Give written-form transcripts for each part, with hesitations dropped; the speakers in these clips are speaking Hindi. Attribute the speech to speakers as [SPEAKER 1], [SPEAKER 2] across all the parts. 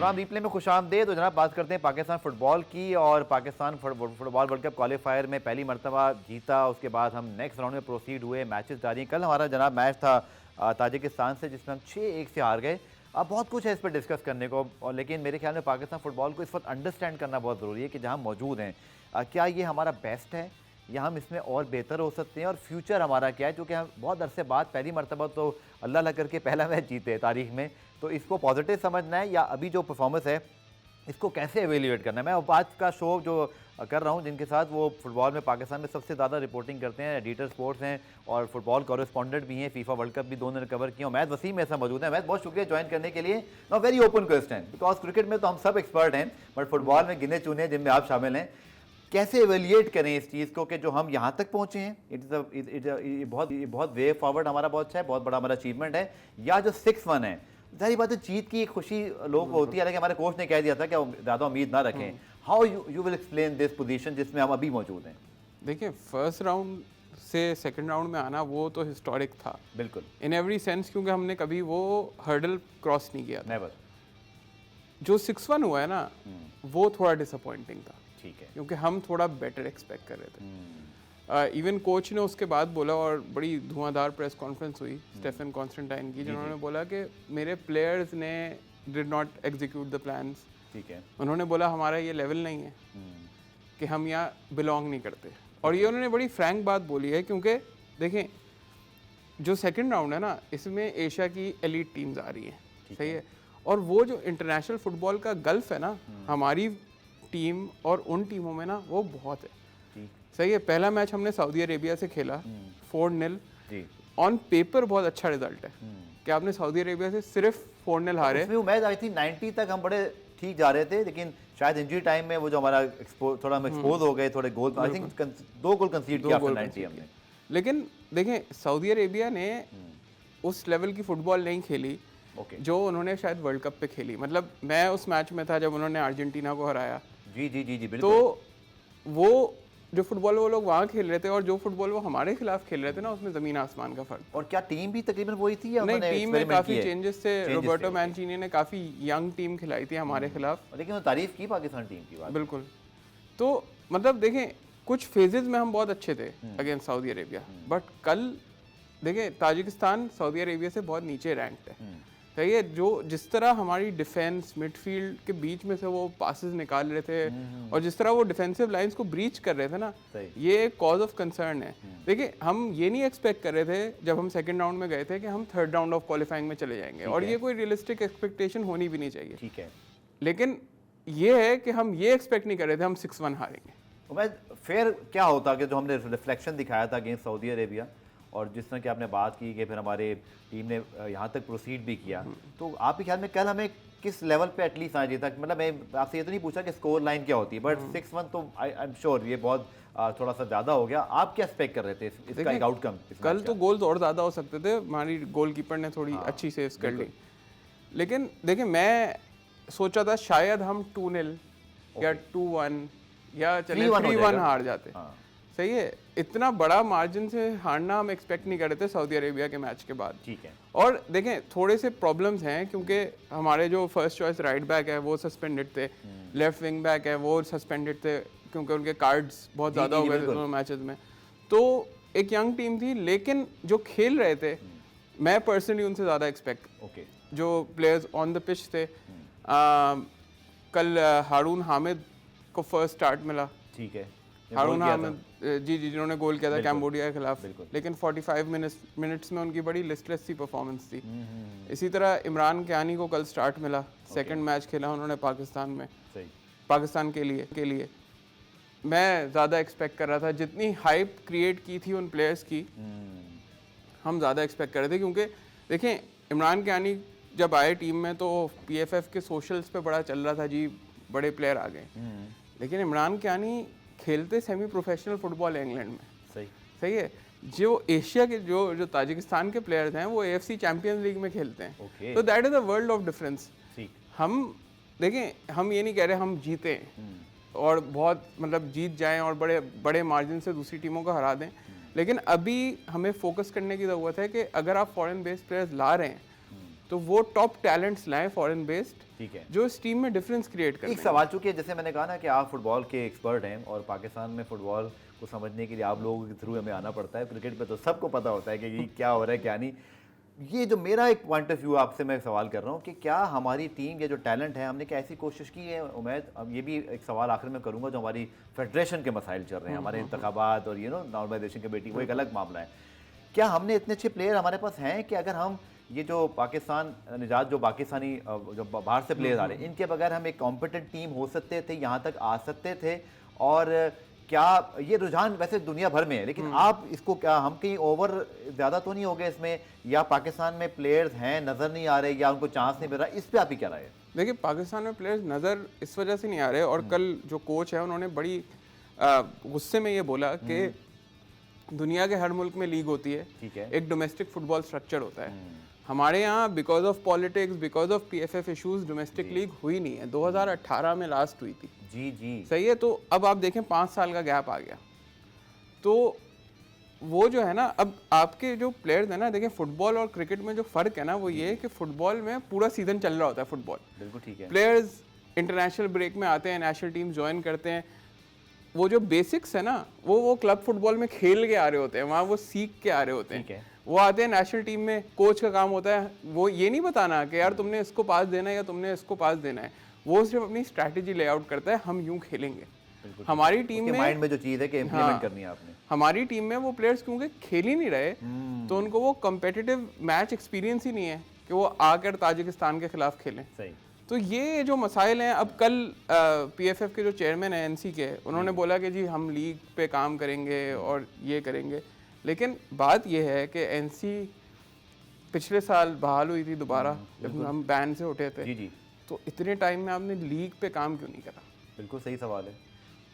[SPEAKER 1] प्रोग्राम रिप्ले में खुशामदीद। तो जनाब बात करते हैं पाकिस्तान फुटबॉल की, और Pakistan football world cup qualifier में पहली मरतबा जीता। उसके बाद हम नेक्स्ट राउंड में प्रोसीड हुए, मैचेस जारी। कल हमारा जनाब मैच था ताजिकिस्तान से, जिसमें हम 6-1 से हार गए। अब बहुत कुछ है इस पर डिस्कस करने को, और लेकिन मेरे ख्याल में पाकिस्तान फुटबॉल को इस वक्त अंडरस्टैंड करना बहुत ज़रूरी है कि जहाँ मौजूद हैं क्या ये हमारा बेस्ट है या हम इसमें और बेहतर हो सकते हैं, और फ्यूचर हमारा क्या है। क्योंकि हम बहुत अरसे बाद पहली मरतबा तो अल्लाह अल्लाह करके पहला मैच जीते तारीख में, तो इसको पॉजिटिव समझना है या अभी जो परफॉर्मेंस है इसको कैसे एवेल्यूएट करना है। मैं आज का शो जो कर रहा हूँ, जिनके साथ वो फुटबॉल में पाकिस्तान में सबसे ज़्यादा रिपोर्टिंग करते हैं, एडिटर स्पोर्ट्स हैं और फुटबॉल कॉरेस्पॉन्डेंट भी हैं, फीफा वर्ल्ड कप भी दोनों ने कवर किया। मैच वसीम ऐसा मौजूद है। मैच बहुत शुक्रिया ज्वाइन करने के लिए। Know very open question, because cricket में तो हम सब एक्सपर्ट हैं, बट फुटबॉल में गिने चुने जिनमें आप शामिल हैं, कैसे एवेल्यूएट करें इस चीज़ को कि जो हम यहाँ तक पहुँचे हैं, इट्स बहुत वे फॉरवर्ड हमारा बहुत अच्छा है, बहुत बड़ा हमारा अचीवमेंट है, या जो 6-1 है। जाहिर बात है जीत की एक खुशी लोगों को होती है, हालांकि हमारे कोच ने कह दिया था कि ज़्यादा उम्मीद ना रखें। How you will explain this position जिसमें हम अभी मौजूद हैं?
[SPEAKER 2] देखिए, फर्स्ट राउंड से सेकंड राउंड में आना वो तो हिस्टोरिक था
[SPEAKER 1] बिल्कुल,
[SPEAKER 2] इन एवरी सेंस, क्योंकि हमने कभी वो हर्डल क्रॉस नहीं किया।
[SPEAKER 1] नेवर।
[SPEAKER 2] जो 6-1 हुआ है ना, वो थोड़ा डिसअपॉइंटिंग था,
[SPEAKER 1] ठीक है,
[SPEAKER 2] क्योंकि हम थोड़ा बेटर एक्सपेक्ट कर रहे थे। इवन कोच ने उसके बाद बोला, और बड़ी धुआंधार प्रेस कॉन्फ्रेंस हुई स्टेफन कॉन्स्टेंटाइन की, जिन्होंने बोला कि मेरे प्लेयर्स ने did not execute the plans.
[SPEAKER 1] ठीक है,
[SPEAKER 2] उन्होंने बोला हमारा ये लेवल नहीं है कि हम यहाँ बिलोंग नहीं करते। और ये उन्होंने बड़ी फ्रैंक बात बोली है, क्योंकि देखें जो सेकंड राउंड है ना, इसमें एशिया की एलीट टीम्स आ रही हैं, सही है। और वो जो इंटरनेशनल फुटबॉल का गल्फ है ना, हमारी टीम और उन टीमों में ना, वो बहुत है, सही है। पहला मैच हमने सऊदी अरेबिया से खेला 4-0। ऑन पेपर बहुत अच्छा रिजल्ट है कि आपने सऊदी अरेबिया से सिर्फ 4-0 हारे।
[SPEAKER 1] उसमें मैच आई थी 90 तक हम बड़े ठीक जा रहे थे, लेकिन शायद इंजरी टाइम में वो जो हमारा थोड़ा हम एक्सपोज हो गए, थोड़े गोल, आई थिंक 2 गोल कंसीड किया आफ्टर 90 हमने।
[SPEAKER 2] लेकिन देखें सऊदी अरेबिया ने उस लेवल की फुटबॉल नहीं खेली जो उन्होंने शायद वर्ल्ड कप पे खेली। मतलब मैं उस मैच में था जब उन्होंने अर्जेंटीना को हराया।
[SPEAKER 1] जी जी जी जी बिल्कुल।
[SPEAKER 2] तो वो जो फुटबॉल वो लोग वहाँ खेल रहे थे और जो फुटबॉल वो हमारे खिलाफ खेल रहे थे ना, उसमें ज़मीन आसमान का फर्क।
[SPEAKER 1] और क्या टीम भी तकरीबन वही थी या
[SPEAKER 2] नहीं, टीम में काफ़ी चेंजेस थे। रोबर्टो मैंचिनी ने काफ़ी यंग टीम खिलाई थी हमारे खिलाफ,
[SPEAKER 1] लेकिन वो तारीफ की पाकिस्तान टीम की बात।
[SPEAKER 2] बिल्कुल। तो मतलब देखें, कुछ फेजेस में हम बहुत अच्छे थे अगेंस्ट सऊदी अरेबिया, बट कल देखें ताजिकिस्तान सऊदी अरेबिया से बहुत नीचे रैंक्ड है, सही है। जो जिस तरह हमारी डिफेंस मिडफील्ड के बीच में से वो पासेस निकाल रहे थे और जिस तरह वो डिफेंसिव लाइंस को ब्रीच कर रहे थे ना, ये कॉज ऑफ कंसर्न है। देखिए, हम ये नहीं एक्सपेक्ट कर रहे थे जब हम सेकंड राउंड में गए थे कि हम थर्ड राउंड ऑफ क्वालिफाइंग में चले जाएंगे, और ये कोई रियलिस्टिक एक्सपेक्टेशन होनी भी नहीं चाहिए, ठीक है। लेकिन ये है कि हम ये एक्सपेक्ट नहीं कर रहे थे हम 6-1 हारेंगे।
[SPEAKER 1] फिर क्या होता कि जो हमने रिफ्लेक्शन दिखाया था अगेंस्ट सऊदी अरेबिया, और जिस तरह की आपने बात की कि फिर हमारे टीम ने यहाँ तक प्रोसीड भी किया, तो आपके ख्याल में कल हमें किस लेवल पे एटलीस्ट आना चाहिए था? मतलब मैं आपसे ये तो नहीं पूछा कि स्कोर लाइन क्या होती है, बट 6-1 तो आई एम श्योर ये बहुत थोड़ा सा ज़्यादा हो गया। आप क्या एक्सपेक्ट कर रहे थे इसका एक आउटकम?
[SPEAKER 2] कल तो गोल्स और ज़्यादा हो सकते थे, हमारी गोलकीपर ने थोड़ी अच्छी सेव्स कर ली। लेकिन देखिए, मैं सोचा था शायद हम 2-0 या 2-1 या 3-1 हार जाते, सही है। इतना बड़ा मार्जिन से हारना हम एक्सपेक्ट नहीं कर रहे थे सऊदी अरेबिया के मैच के बाद, ठीक है। और देखें, थोड़े से प्रॉब्लम्स हैं, क्योंकि हमारे जो फर्स्ट चॉइस राइट बैक है वो सस्पेंडेड थे, लेफ्ट विंग बैक है वो सस्पेंडेड थे, क्योंकि उनके कार्ड्स बहुत ज़्यादा हो गए थे दोनों मैचेस में। तो एक यंग टीम थी, लेकिन जो खेल रहे थे मैं पर्सनली उनसे ज़्यादा एक्सपेक्ट, जो प्लेयर्स ऑन द पिच थे। कल हारून हामिद को फर्स्ट स्टार्ट मिला, ठीक है। हारून हामिद जी, जिन्होंने गोल किया था कैम्बोडिया के खिलाफ, लेकिन 45 मिनट्स में उनकी बड़ी लिस्टलेस सी परफॉर्मेंस थी। इसी तरह इमरान कियानी को कल स्टार्ट मिला, सेकंड मैच खेला उन्होंने पाकिस्तान में, पाकिस्तान के लिए मैं ज़्यादा एक्सपेक्ट कर रहा था। जितनी हाइप क्रिएट की थी उन प्लेयर्स की, हम ज़्यादा एक्सपेक्ट कर रहे थे, क्योंकि देखें इमरान कियानी जब आए टीम में तो PFF के सोशल्स पे बड़ा चल रहा था जी, बड़े प्लेयर आ गए, लेकिन इमरान कियानी खेलते सेमी प्रोफेशनल फुटबॉल है इंग्लैंड में, सही है। जो एशिया के जो ताजिकिस्तान के प्लेयर्स हैं वो AFC चैंपियंस लीग में खेलते हैं, तो that is a world of difference. हम देखें, हम ये नहीं कह रहे हम जीते और बहुत मतलब जीत जाएं और बड़े बड़े मार्जिन से दूसरी टीमों को हरा दें, लेकिन अभी हमें फोकस करने की ज़रूरत है कि अगर आप फॉरेन बेस्ड प्लेयर्स ला रहे हैं तो वो टॉप टैलेंट्स लाएं फॉरेन बेस्ड,
[SPEAKER 1] ठीक है,
[SPEAKER 2] जो इस टीम में डिफरेंस क्रिएट कर।
[SPEAKER 1] एक सवाल, चूंकि जैसे मैंने कहा ना कि आप फुटबॉल के एक्सपर्ट हैं और पाकिस्तान में फुटबॉल को समझने के लिए आप लोगों के थ्रू हमें आना पड़ता है। क्रिकेट पे तो सबको पता होता है कि ये क्या हो रहा है क्या नहीं। ये जो मेरा एक पॉइंट ऑफ व्यू आपसे मैं सवाल कर रहा हूँ कि क्या हमारी टीम, ये जो टैलेंट है, हमने क्या ऐसी कोशिश की है उमैद? अब ये भी एक सवाल आखिर में करूँगा, जो हमारी फेडरेशन के मसाइल चल रहे हैं, हमारे इंतखाबात और नॉर्मलाइजेशन कमेटी, वो एक अलग मामला है। क्या हमने इतने अच्छे प्लेयर हमारे पास हैं कि अगर हम ये जो पाकिस्तान निजात, जो पाकिस्तानी जो बाहर से प्लेयर आ रहे हैं, इनके बगैर हम एक कॉम्पिटेंट टीम हो सकते थे, यहाँ तक आ सकते थे? और क्या ये रुझान वैसे दुनिया भर में है, लेकिन आप इसको क्या, हम कहीं ओवर ज़्यादा तो नहीं हो गए इसमें, या पाकिस्तान में प्लेयर्स हैं नज़र नहीं आ रहे, या उनको चांस नहीं मिल रहा? इस पर आप ही क्या राय है?
[SPEAKER 2] देखिए, पाकिस्तान में प्लेयर्स नज़र इस वजह से नहीं आ रहे, और कल जो कोच है उन्होंने बड़ी गुस्से में ये बोला कि दुनिया के हर मुल्क में लीग होती है,
[SPEAKER 1] ठीक है,
[SPEAKER 2] एक डोमेस्टिक फुटबॉल स्ट्रक्चर होता है। हमारे यहाँ because of politics, because of PFF issues domestic league हुई नहीं है। 2018 में लास्ट हुई थी।
[SPEAKER 1] जी जी,
[SPEAKER 2] सही है। तो अब आप देखें 5 साल का गैप आ गया, तो वो जो है ना, अब आपके जो प्लेयर्स हैं ना, देखें फुटबॉल और क्रिकेट में जो फ़र्क है ना, वो ये है कि फुटबॉल में पूरा सीजन चल रहा होता है फुटबॉल,
[SPEAKER 1] बिल्कुल ठीक है।
[SPEAKER 2] प्लेयर्स इंटरनेशनल ब्रेक में आते हैं, नेशनल टीम ज्वाइन करते हैं, वो जो बेसिक्स है ना, वो क्लब फुटबॉल में खेल के आ रहे होते हैं, वहाँ वो सीख के आ रहे होते हैं।
[SPEAKER 1] ठीक है।
[SPEAKER 2] वो आते हैं नेशनल टीम में, कोच का काम होता है वो ये नहीं बताना कि यार तुमने इसको पास देना है या तुमने इसको पास देना है, वो सिर्फ अपनी स्ट्रैटेजी लेआउट करता है, हम यूं खेलेंगे। हमारी टीम में
[SPEAKER 1] माइंड में जो चीज़ है कि इम्प्लीमेंट करनी है आपने,
[SPEAKER 2] हमारी टीम में वो प्लेयर्स क्योंकि खेल ही नहीं रहे, तो उनको वो कम्पिटिटिव मैच एक्सपीरियंस ही नहीं है कि वो आकर ताजिकिस्तान के खिलाफ खेलें।
[SPEAKER 1] सही।
[SPEAKER 2] तो ये जो मसाइल हैं, अब कल PFF के जो चेयरमैन हैं NC के, उन्होंने बोला कि जी हम लीग पे काम करेंगे और ये करेंगे, लेकिन बात ये है कि NC पिछले साल बहाल हुई थी दोबारा जब हम बैन से उठे थे।
[SPEAKER 1] जी जी,
[SPEAKER 2] तो इतने टाइम में आपने लीग पे काम क्यों नहीं करा?
[SPEAKER 1] बिल्कुल सही सवाल है।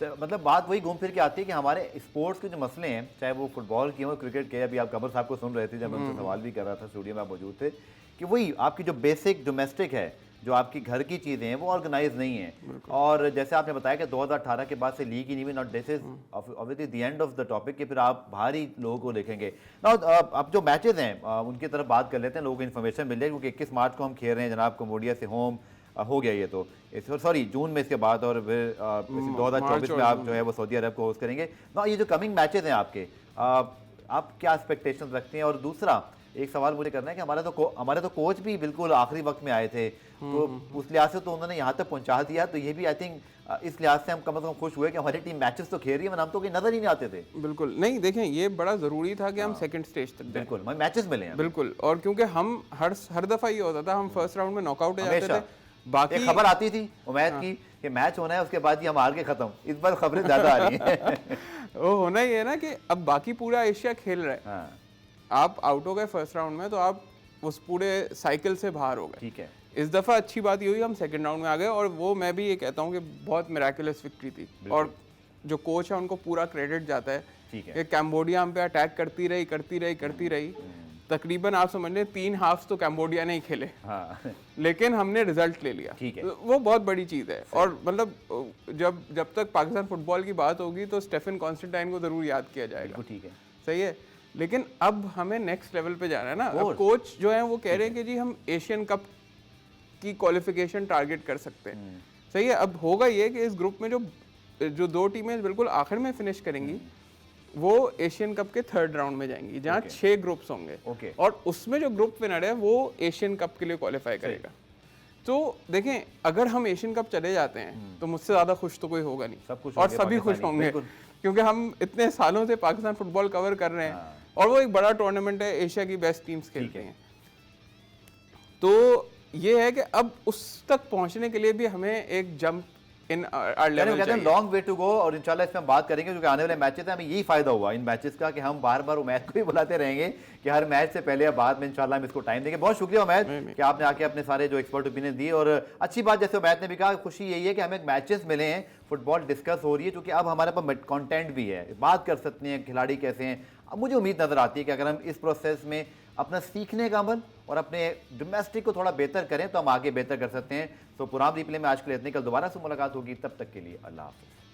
[SPEAKER 1] तो मतलब बात वही घूम फिर के आती है कि हमारे स्पोर्ट्स के जो मसले हैं, चाहे वो फुटबॉल की हो, क्रिकेट के, अभी आप कमर साहब को सुन रहे थे जब मैं उनसे सवाल भी कर रहा था, स्टूडियो में आप मौजूद थे, कि वही आपकी जो बेसिक डोमेस्टिक है, जो आपकी घर की चीज़ें हैं, वो ऑर्गेनाइज नहीं है। और जैसे आपने बताया कि 2018 के बाद से लीग ही नहीं हुई, not this is obviously the end of the topic, कि फिर आप बाहरी लोगों को देखेंगे ना। अब जो मैचेस हैं उनकी तरफ बात कर लेते हैं, लोगों को इन्फॉर्मेशन मिल जाए, क्योंकि 21 मार्च को हम खेल रहे हैं जनाब कम्बोडिया से होम, हो गया ये तो, सॉरी जून में इसके बाद, और फिर 2024 में आप जो है वो सऊदी अरब को होस्ट करेंगे ना। ये जो कमिंग मैचेस हैं आपके, आप क्या एक्सपेक्टेशंस रखते हैं? और दूसरा एक सवाल मुझे करना है कि हमारे तो कोच भी बिल्कुल आखिरी वक्त में आए थे, तो उस लिहाज से तो उन्होंने यहाँ तक पहुँचा दिया, तो ये भी आई थिंक इस लिहाज से हम कम से कम खुश हुए कि हमारी टीम मैचेस तो खेल रही है, वरना हम तो कहीं नजर ही नहीं आते थे।
[SPEAKER 2] बिल्कुल नहीं, देखें ये बड़ा ज़रूरी था कि हम सेकंड स्टेज तक जाएं।
[SPEAKER 1] बिल्कुल, हमें मैचेस मिले हैं।
[SPEAKER 2] बिल्कुल, और क्योंकि हम हर दफ़ा ये होता था, हम फर्स्ट राउंड में नॉकआउट हो जाते थे। बाकी
[SPEAKER 1] खबर आती थी उमैद की कि मैच होना है, उसके बाद ही हम हार के खत्म। इस बार खबरें ज़्यादा आ रही हैं।
[SPEAKER 2] वो होना ही है ना कि अब बाकी पूरा एशिया खेल रहा है।
[SPEAKER 1] हाँ,
[SPEAKER 2] आप आउट हो गए फर्स्ट राउंड में, तो आप उस पूरे साइकिल से बाहर हो गए।
[SPEAKER 1] ठीक है।
[SPEAKER 2] इस दफ़ा अच्छी बात ये हुई हम सेकंड राउंड में आ गए, और वो मैं भी ये कहता हूँ कि बहुत मिराकुलस विक्ट्री थी, और जो कोच है उनको पूरा क्रेडिट जाता है।
[SPEAKER 1] ठीक है।
[SPEAKER 2] कि कैम्बोडिया हम पे अटैक करती रही, तकरीबन आप समझ लें 3 हाफ्स तो कैम्बोडिया ने ही खेले।
[SPEAKER 1] हाँ,
[SPEAKER 2] लेकिन हमने रिजल्ट ले लिया।
[SPEAKER 1] ठीक है।
[SPEAKER 2] तो वो बहुत बड़ी चीज़ है। और मतलब जब तक पाकिस्तान फुटबॉल की बात होगी तो स्टेफन कॉन्स्टेंटाइन को ज़रूर याद किया जाएगा।
[SPEAKER 1] ठीक है,
[SPEAKER 2] सही है। लेकिन अब हमें नेक्स्ट लेवल पे जाना है ना। अब कोच जो है वो कह रहे हैं कि जी हम एशियन कप की क्वालिफिकेशन टारगेट कर सकते हैं। सही है। अब होगा ये कि इस ग्रुप में जो 2 टीमें बिल्कुल आखिर में फिनिश करेंगी, वो एशियन कप के 3rd राउंड में जाएंगी, जहाँ 6 ग्रुप्स होंगे। और उसमें जो ग्रुप विनर है वो एशियन कप के लिए क्वालिफाई करेगा। तो देखें, अगर हम एशियन कप चले जाते हैं तो मुझसे ज़्यादा खुश तो कोई होगा नहीं,
[SPEAKER 1] सब खुश
[SPEAKER 2] और सभी खुश होंगे, क्योंकि हम इतने सालों से पाकिस्तान फुटबॉल कवर कर रहे हैं, और वो एक बड़ा टूर्नामेंट है, एशिया की बेस्ट टीम्स खेलते हैं। तो ये है कि अब उस तक पहुंचने के लिए भी हमें एक जंप इन आवर लेवल चाहिए।
[SPEAKER 1] लॉन्ग वे टू गो, और इंशाल्लाह इसमें हम बात करेंगे, क्योंकि आने वाले मैचेस हैं, हमें यही फायदा हुआ इन मैचेस का कि हम बार बार उमैद को ही बुलाते रहेंगे कि हर मैच से पहले या बाद में इंशाल्लाह हम इसको टाइम देंगे। बहुत शुक्रिया उमैद कि आपने आके अपने सारे जो एक्सपर्ट ओपिनियन दिए, और अच्छी बात जैसे उमैद ने भी कहा, खुशी यही है कि हमें मैचेस मिले हैं, फुटबॉल डिस्कस हो रही है, क्योंकि अब हमारे पास कंटेंट भी है, बात कर सकते हैं खिलाड़ी कैसे हैं। अब मुझे उम्मीद नज़र आती है कि अगर हम इस प्रोसेस में अपना सीखने का अमल और अपने डोमेस्टिक को थोड़ा बेहतर करें तो हम आगे बेहतर कर सकते हैं। तो पुराना रिप्ले में आज के लिए इतने, कल दोबारा से मुलाकात होगी, तब तक के लिए अल्लाह हाफ़िज़।